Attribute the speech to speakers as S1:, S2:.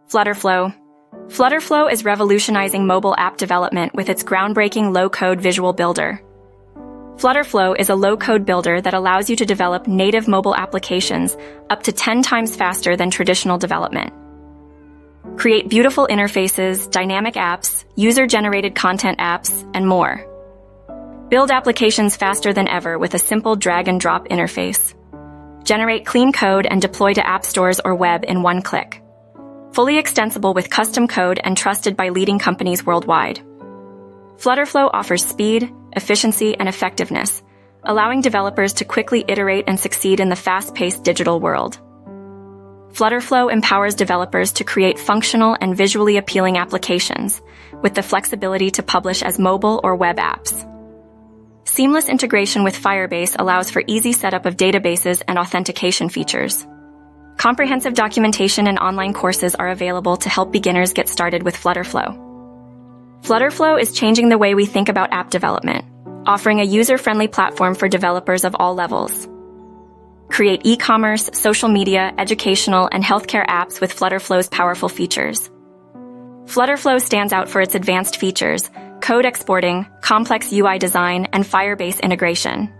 S1: FlutterFlow. FlutterFlow is revolutionizing mobile app development with its groundbreaking low-code visual builder. FlutterFlow is a low-code builder that allows you to develop native mobile applications up to 10 times faster than traditional development. Create beautiful interfaces, dynamic apps, user-generated content apps, and more. Build applications faster than ever with a simple drag-and-drop interface. Generate clean code and deploy to app stores or web in one click. Fully extensible with custom code and trusted by leading companies worldwide. FlutterFlow offers speed, efficiency, and effectiveness, allowing developers to quickly iterate and succeed in the fast-paced digital world. FlutterFlow empowers developers to create functional and visually appealing applications, with the flexibility to publish as mobile or web apps. Seamless integration with Firebase allows for easy setup of databases and authentication features. Comprehensive documentation and online courses are available to help beginners get started with FlutterFlow. FlutterFlow is changing the way we think about app development, offering a user-friendly platform for developers of all levels. Create e-commerce, social media, educational, and healthcare apps with FlutterFlow's powerful features. FlutterFlow stands out for its advanced features, code exporting, complex UI design, and Firebase integration.